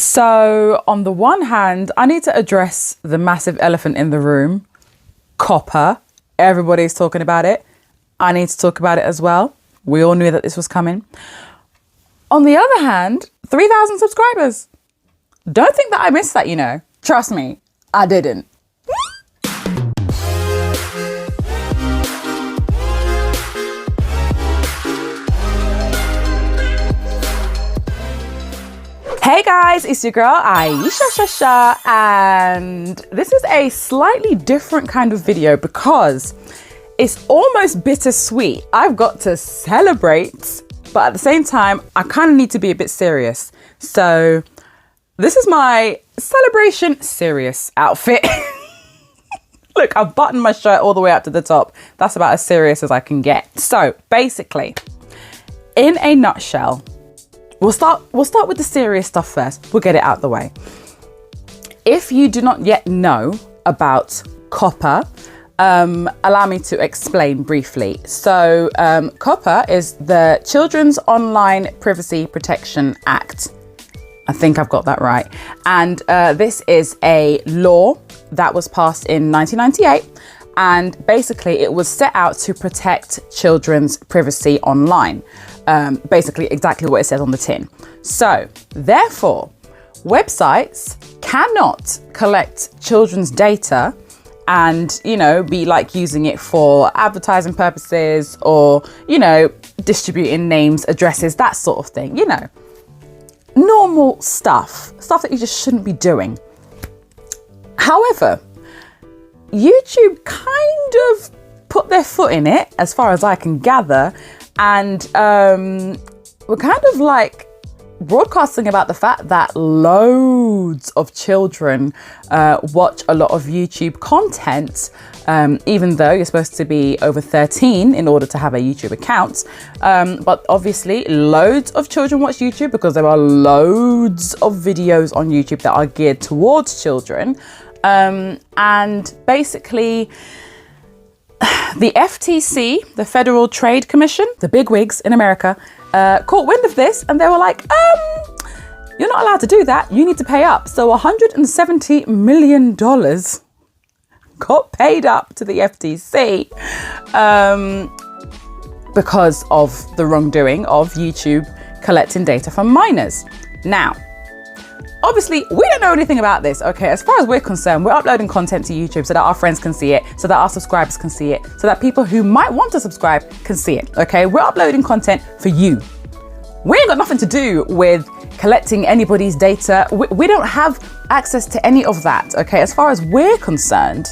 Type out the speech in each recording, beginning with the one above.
So on the one hand, I need to address the massive elephant in the room, Coppa. Everybody's talking about it. I need to talk about it as well. We all knew that this was coming. On the other hand, 3,000 subscribers. Don't think that I missed that, you know. Trust me, I didn't. Hey guys, it's your girl Ayesha, and this is a slightly different kind of video because it's almost bittersweet. I've got to celebrate, but at the same time, I kind of need to be a bit serious. So this is my celebration serious outfit. Look, I've buttoned my shirt all the way up to the top. That's about as serious as I can get. So basically, in a nutshell, We'll start with the serious stuff first. We'll get it out the way. If you do not yet know about Coppa, allow me to explain briefly. So Coppa is the Children's Online Privacy Protection Act. I think I've got that right. And this is a law that was passed in 1998. And basically it was set out to protect children's privacy online. Basically exactly what it says on the tin. So therefore, websites cannot collect children's data and, you know, be like using it for advertising purposes or, you know, distributing names, addresses, that sort of thing, you know, normal stuff that you just shouldn't be doing. However, YouTube kind of put their foot in it, as far as I can gather, and we're kind of like broadcasting about the fact that loads of children watch a lot of YouTube content, even though you're supposed to be over 13 in order to have a YouTube account. But obviously loads of children watch YouTube because there are loads of videos on YouTube that are geared towards children. And basically the FTC, the Federal Trade Commission, the bigwigs in America, caught wind of this and they were like, you're not allowed to do that. You need to pay up. So $170 million got paid up to the FTC because of the wrongdoing of YouTube collecting data from minors. Now, obviously, we don't know anything about this, okay? As far as we're concerned, we're uploading content to YouTube so that our friends can see it, so that our subscribers can see it, so that people who might want to subscribe can see it, okay? We're uploading content for you. We ain't got nothing to do with collecting anybody's data. We don't have access to any of that, okay? As far as we're concerned,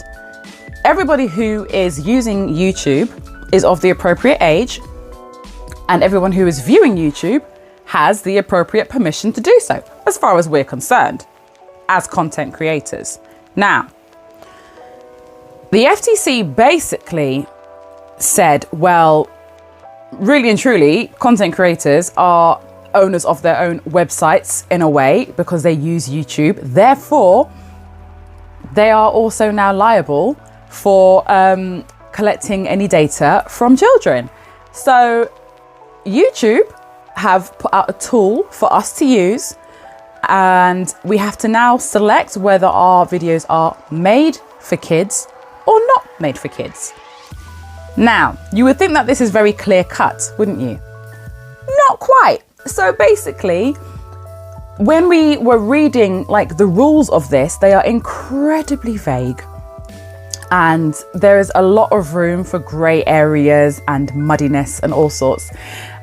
everybody who is using YouTube is of the appropriate age, and everyone who is viewing YouTube has the appropriate permission to do so, as far as we're concerned, as content creators. Now, the FTC basically said, well, really and truly, content creators are owners of their own websites in a way because they use YouTube. Therefore, they are also now liable for collecting any data from children. So YouTube have put out a tool for us to use, and we have to now select whether our videos are made for kids or not made for kids. Now, you would think that this is very clear cut, wouldn't you? Not quite. So basically, when we were reading like the rules of this, they are incredibly vague. And there is a lot of room for grey areas and muddiness and all sorts.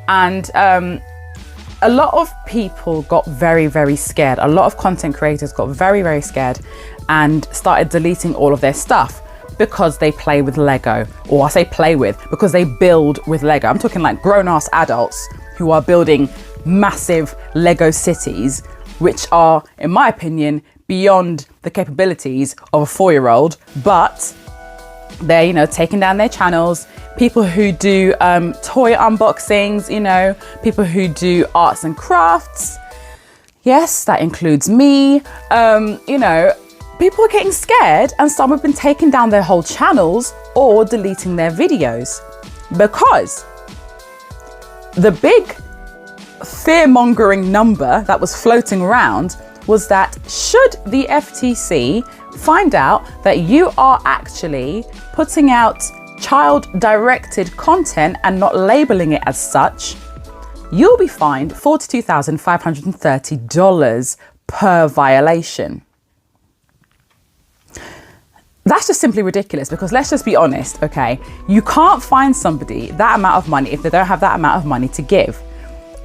And a lot of people got very, very scared. A lot of content creators got very, very scared and started deleting all of their stuff because they play with Lego. Or I say play with, because they build with Lego. I'm talking like grown-ass adults who are building massive Lego cities, which are, in my opinion, beyond the capabilities of a 4-year-old, but they're, you know, taking down their channels. People who do toy unboxings, you know, people who do arts and crafts. Yes, that includes me. You know, people are getting scared and some have been taking down their whole channels or deleting their videos because the big fear-mongering number that was floating around was that should the FTC find out that you are actually putting out child-directed content and not labeling it as such, you'll be fined $42,530 per violation. That's just simply ridiculous, because let's just be honest, okay? You can't fine somebody that amount of money if they don't have that amount of money to give.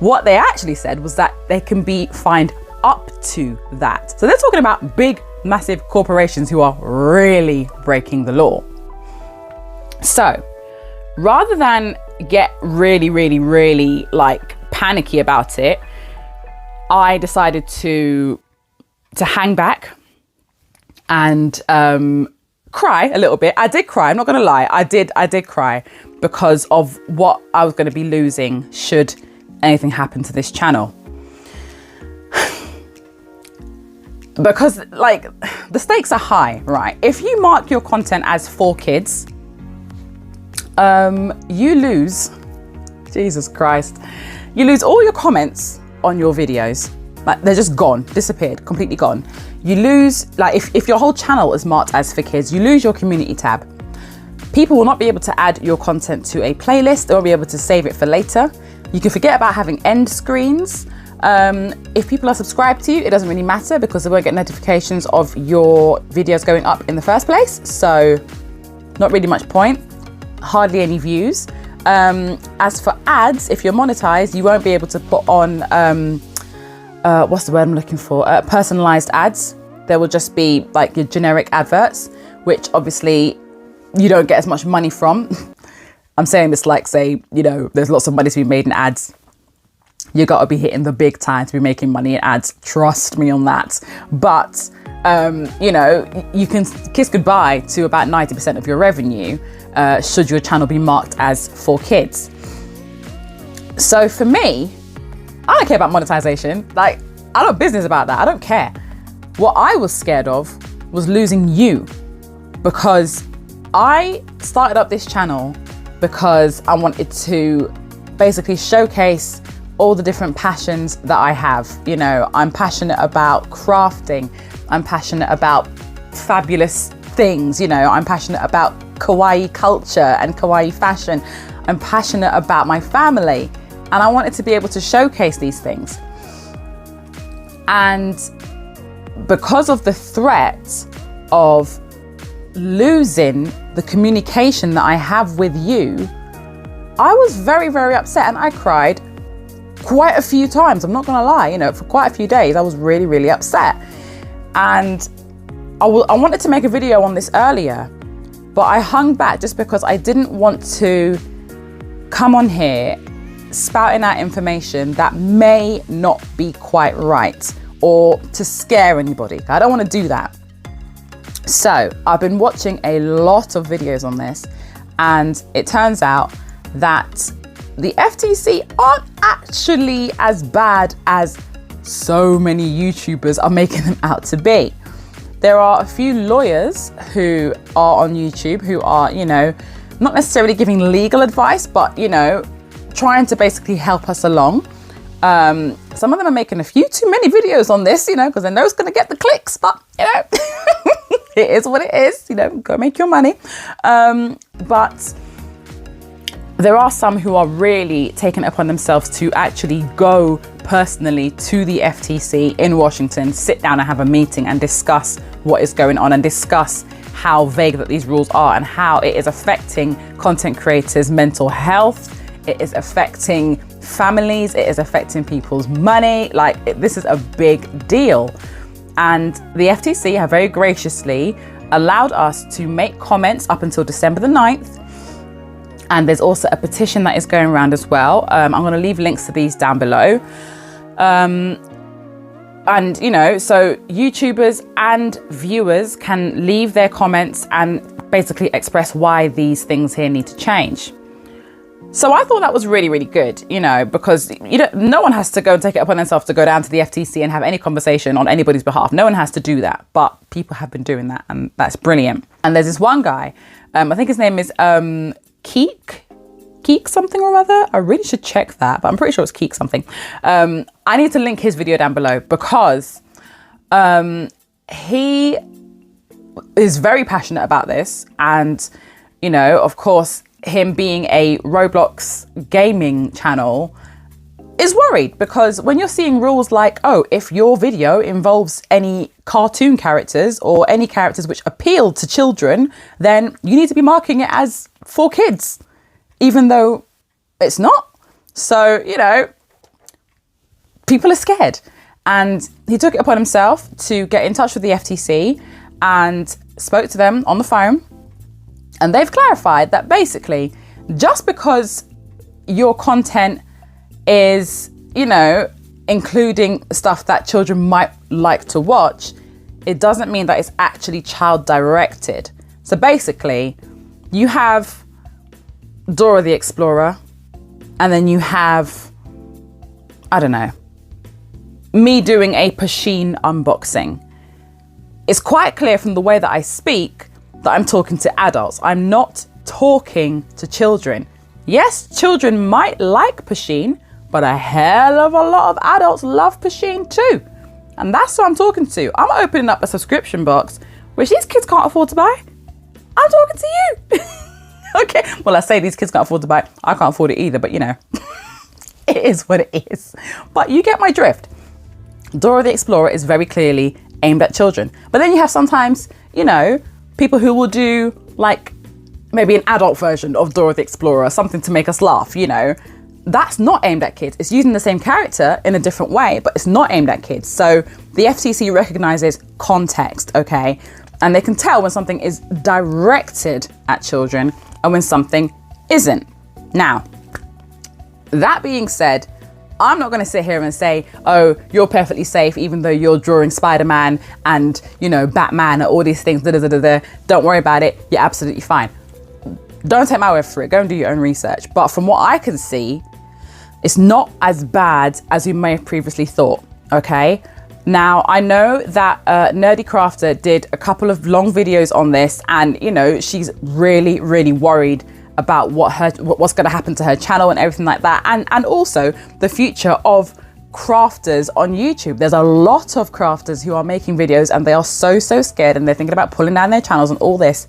What they actually said was that they can be fined up to that. So they're talking about big, massive corporations who are really breaking the law. So rather than get really like panicky about it, I decided to hang back and cry a little bit. I did cry, I'm not gonna lie. I did cry because of what I was gonna be losing should anything happen to this channel. Because like the stakes are high, right? If you mark your content as for kids, you lose, Jesus Christ, you lose all your comments on your videos. Like they're just gone, disappeared, completely gone. You lose, like if your whole channel is marked as for kids, you lose your community tab. People will not be able to add your content to a playlist. They won't be able to save it for later. You can forget about having end screens. If people are subscribed to you, it doesn't really matter because they won't get notifications of your videos going up in the first place. So not really much point, hardly any views. As for ads, if you're monetized, you won't be able to put on, what's the word I'm looking for? Personalized ads. There will just be like your generic adverts, which obviously you don't get as much money from. I'm saying this like, say, you know, there's lots of money to be made in ads. You got to be hitting the big time to be making money in ads. Trust me on that. But, you know, you can kiss goodbye to about 90% of your revenue should your channel be marked as for kids. So for me, I don't care about monetization. Like, I don't business about that. I don't care. What I was scared of was losing you, because I started up this channel because I wanted to basically showcase all the different passions that I have. You know, I'm passionate about crafting. I'm passionate about fabulous things. You know, I'm passionate about kawaii culture and kawaii fashion. I'm passionate about my family, and I wanted to be able to showcase these things. And because of the threat of losing the communication that I have with you, I was very upset, and I cried quite a few times. I'm not gonna lie, you know, for quite a few days I was really upset. And I wanted to make a video on this earlier, but I hung back just because I didn't want to come on here spouting out information that may not be quite right or to scare anybody. I don't want to do that. So I've been watching a lot of videos on this, and it turns out that the FTC aren't actually as bad as so many YouTubers are making them out to be. There are a few lawyers who are on YouTube who are, you know, not necessarily giving legal advice, but, you know, trying to basically help us along. Some of them are making a few too many videos on this, you know, because I know it's going to get the clicks, but, you know, it is what it is, you know, go make your money. But there are some who are really taking it upon themselves to actually go personally to the FTC in Washington, sit down and have a meeting and discuss what is going on and discuss how vague that these rules are and how it is affecting content creators' mental health. It is affecting families. It is affecting people's money. Like, this is a big deal. And the FTC have very graciously allowed us to make comments up until December the 9th. And there's also a petition that is going around as well. I'm going to leave links to these down below. And, you know, so YouTubers and viewers can leave their comments and basically express why these things here need to change. So I thought that was really good, you know, because no one has to go and take it upon themselves to go down to the FTC and have any conversation on anybody's behalf. No one has to do that, but people have been doing that, and that's brilliant. And there's this one guy, I think his name is Keek something or other. I really should check that, but I'm pretty sure it's Keek something. I need to link his video down below because He is very passionate about this, and you know, of course, him being a Roblox gaming channel is worried, because when you're seeing rules like, oh, if your video involves any cartoon characters or any characters which appeal to children, then you need to be marking it as for kids, even though it's not. So, you know, people are scared. And he took it upon himself to get in touch with the FTC and spoke to them on the phone. And they've clarified that basically, just because your content is, you know, including stuff that children might like to watch, it doesn't mean that it's actually child directed. So basically, you have Dora the Explorer, and then you have, I don't know, me doing a Pusheen unboxing. It's quite clear from the way that I speak that I'm talking to adults. I'm not talking to children. Yes, children might like Pusheen, but a hell of a lot of adults love Pusheen too. And that's who I'm talking to. I'm opening up a subscription box, which these kids can't afford to buy. I'm talking to you. Okay, well, I say these kids can't afford to buy. I can't afford it either, but you know, it is what it is. But you get my drift. Dora the Explorer is very clearly aimed at children. But then you have sometimes, you know, people who will do like maybe an adult version of Dora the Explorer, something to make us laugh, you know. That's not aimed at kids. It's using the same character in a different way, but it's not aimed at kids. So the FTC recognizes context, okay? And they can tell when something is directed at children and when something isn't. Now, that being said, I'm not going to sit here and say, oh, you're perfectly safe, even though you're drawing Spider-Man and, you know, Batman and all these things. Don't worry about it. You're absolutely fine. Don't take my word for it. Go and do your own research. But from what I can see, it's not as bad as you may have previously thought. Okay. Now, I know that Nerdy Crafter did a couple of long videos on this, and, you know, she's really, really worried about what's going to happen to her channel and everything like that, and also the future of crafters on YouTube. There's a lot of crafters who are making videos and they are so scared, and they're thinking about pulling down their channels and all this.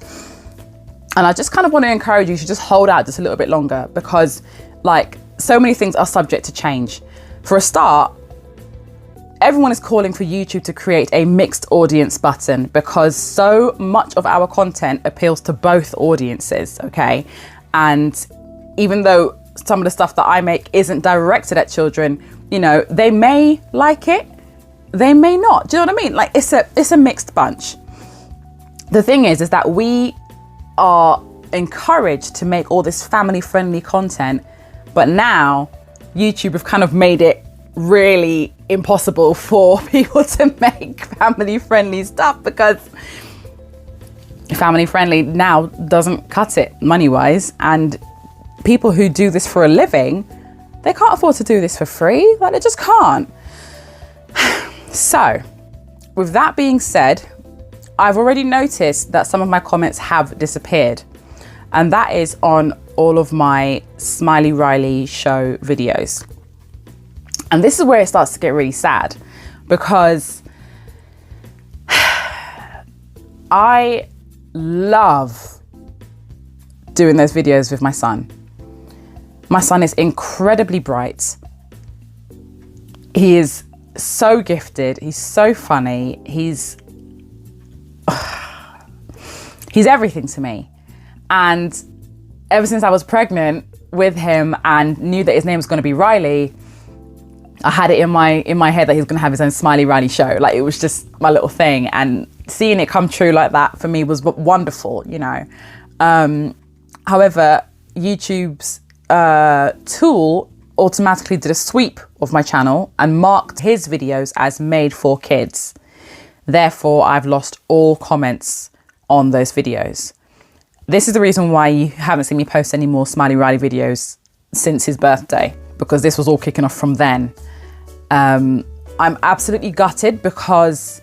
And I just kind of want to encourage you to just hold out just a little bit longer, because like so many things are subject to change. For a start, everyone is calling for YouTube to create a mixed audience button, because so much of our content appeals to both audiences, okay? And even though some of the stuff that I make isn't directed at children, you know, they may like it, they may not. Do you know what I mean? Like it's a mixed bunch. The thing is that we are encouraged to make all this family-friendly content, but now YouTube have kind of made it really impossible for people to make family-friendly stuff, because family-friendly now doesn't cut it money-wise, and people who do this for a living, they can't afford to do this for free. Like, they just can't. So with that being said, I've already noticed that some of my comments have disappeared, and that is on all of my Smiley Riley show videos. And this is where it starts to get really sad, because I love doing those videos with my son. My son is incredibly bright. He is so gifted. He's so funny. He's everything to me. And ever since I was pregnant with him and knew that his name was going to be Riley, I had it in my head that he was going to have his own Smiley Riley show. Like, it was just my little thing, and seeing it come true like that for me was wonderful, you know. However, YouTube's tool automatically did a sweep of my channel and marked his videos as made for kids. Therefore, I've lost all comments on those videos. This is the reason why you haven't seen me post any more Smiley Riley videos since his birthday, because this was all kicking off from then. I'm absolutely gutted, because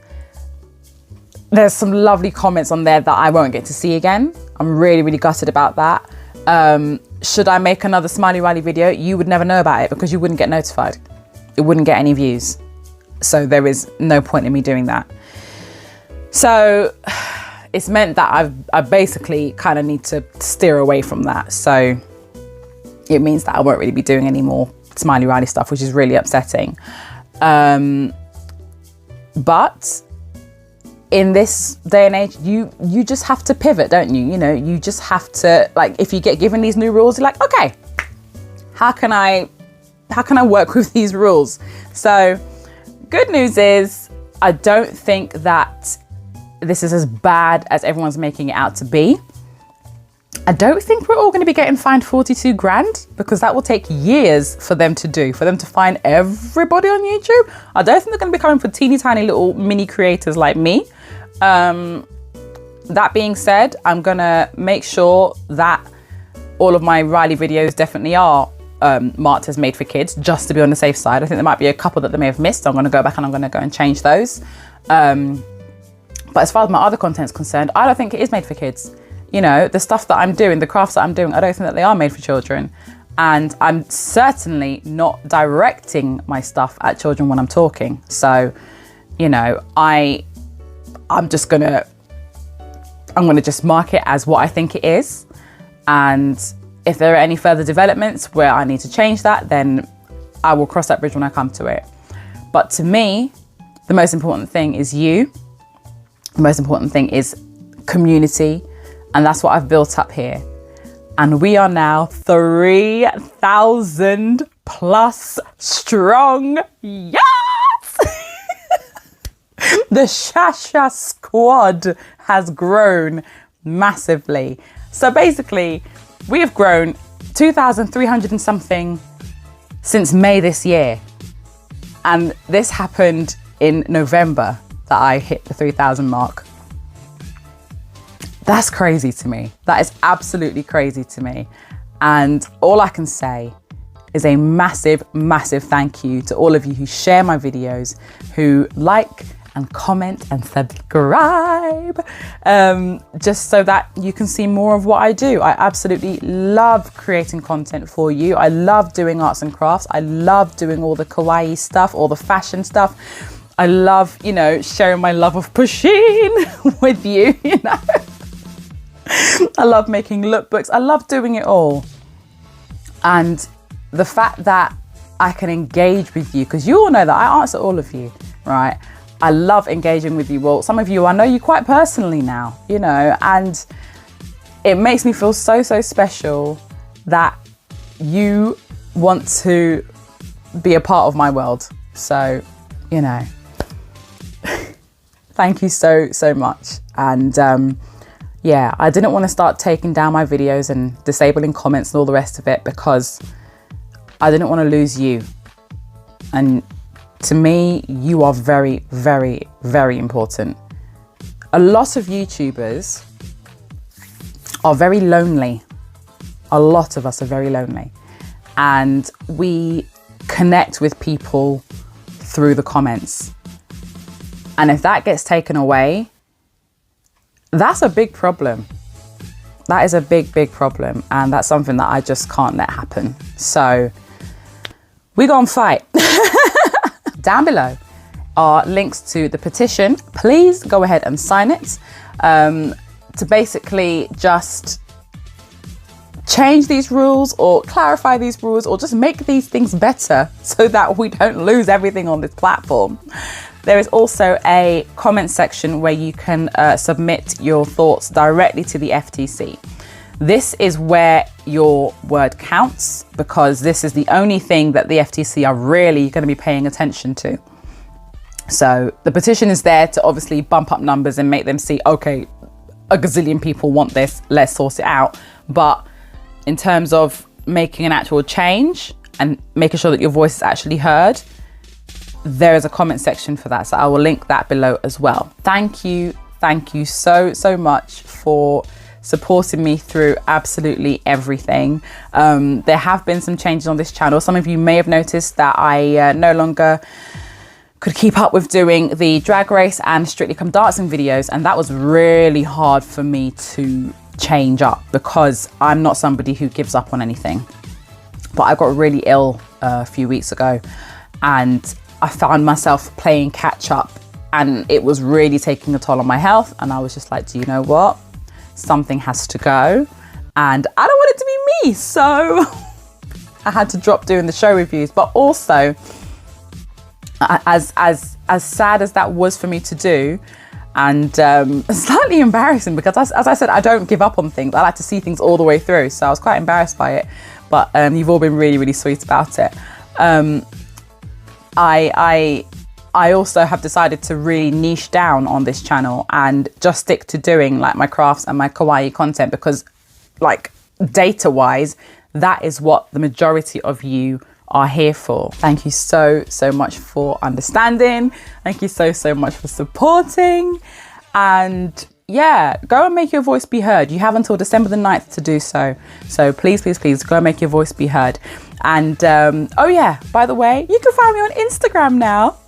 there's some lovely comments on there that I won't get to see again. I'm really, really gutted about that. Should I make another Smiley Riley video? You would never know about it, because you wouldn't get notified. It wouldn't get any views. So there is no point in me doing that. So it's meant that I basically kind of need to steer away from that. So it means that I won't really be doing any more Smiley Riley stuff, which is really upsetting. But in this day and age, you just have to pivot, don't you? You know, you just have to, like, if you get given these new rules, you're like, okay, how can I work with these rules? So good news is, I don't think that this is as bad as everyone's making it out to be. I don't think we're all going to be getting fined 42 grand, because that will take years for them to fine everybody on YouTube. I don't think they're going to be coming for teeny tiny little mini creators like me. That being said, I'm going to make sure that all of my Riley videos definitely are marked as made for kids, just to be on the safe side. I think there might be a couple that they may have missed. So I'm going to go back and I'm going to go and change those. But as far as my other content is concerned, I don't think it is made for kids. You know, the stuff that I'm doing, the crafts that I'm doing, I don't think that they are made for children. And I'm certainly not directing my stuff at children when I'm talking. So, you know, I'm gonna just mark it as what I think it is. And if there are any further developments where I need to change that, then I will cross that bridge when I come to it. But to me, the most important thing is you. The most important thing is community. And that's what I've built up here. And we are now 3,000 plus strong. Yes! The Shasha squad has grown massively. So basically, we have grown 2,300 and something since May this year. And this happened in November that I hit the 3,000 mark. That's crazy to me. That is absolutely crazy to me. And all I can say is a massive, massive thank you to all of you who share my videos, who like and comment and subscribe, just so that you can see more of what I do. I absolutely love creating content for you. I love doing arts and crafts. I love doing all the kawaii stuff, all the fashion stuff. I love, you know, sharing my love of pushing with you, you know. I love making lookbooks. I love doing it all. And the fact that I can engage with you, because you all know that I answer all of you, right? I love engaging with you all. Some of you, I know you quite personally now, you know, and it makes me feel so, so special that you want to be a part of my world. So, you know, thank you so, so much. And, yeah, I didn't want to start taking down my videos and disabling comments and all the rest of it, because I didn't want to lose you. And to me, you are very, very, very important. A lot of YouTubers are very lonely. A lot of us are very lonely. And we connect with people through the comments. And if that gets taken away, that's a big problem. That is a big, big problem. And that's something that I just can't let happen. So we gonna fight. Down below are links to the petition. Please go ahead and sign it to basically just change these rules or clarify these rules or just make these things better so that we don't lose everything on this platform. There is also a comment section where you can submit your thoughts directly to the FTC. This is where your word counts, because this is the only thing that the FTC are really going to be paying attention to. So the petition is there to obviously bump up numbers and make them see, okay, a gazillion people want this, let's sort it out. But in terms of making an actual change and making sure that your voice is actually heard, there is a comment section for that. So I will link that below as well. Thank you so, so much for supporting me through absolutely everything. There have been some changes on this channel. Some of you may have noticed that I no longer could keep up with doing the Drag Race and Strictly Come Dancing videos, and that was really hard for me to change up because I'm not somebody who gives up on anything. But I got really ill a few weeks ago, and I found myself playing catch up, and it was really taking a toll on my health. And I was just like, do you know what? Something has to go, and I don't want it to be me. So I had to drop doing the show reviews. But also, as sad as that was for me to do, and slightly embarrassing, because as I said, I don't give up on things. I like to see things all the way through. So I was quite embarrassed by it. But you've all been really, really sweet about it. I also have decided to really niche down on this channel and just stick to doing like my crafts and my kawaii content, because like data wise, that is what the majority of you are here for. Thank you so much for understanding. Thank you so much for supporting. And yeah, go and make your voice be heard. You have until December the 9th to do so. So please go and make your voice be heard. And oh yeah, by the way, you can find me on Instagram now.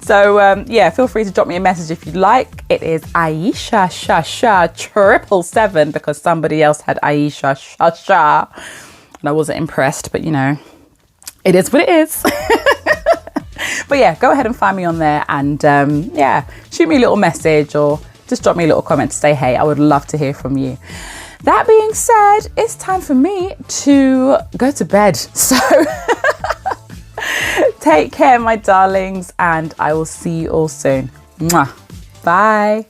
So yeah, feel free to drop me a message if you'd like. It is Ayesha 777, because somebody else had Ayesha and I wasn't impressed, but you know, it is what it is. But yeah, go ahead and find me on there, and yeah, shoot me a little message or just drop me a little comment to say hey. I would love to hear from you. That being said, it's time for me to go to bed. So take care, my darlings, and I will see you all soon. Mwah. Bye.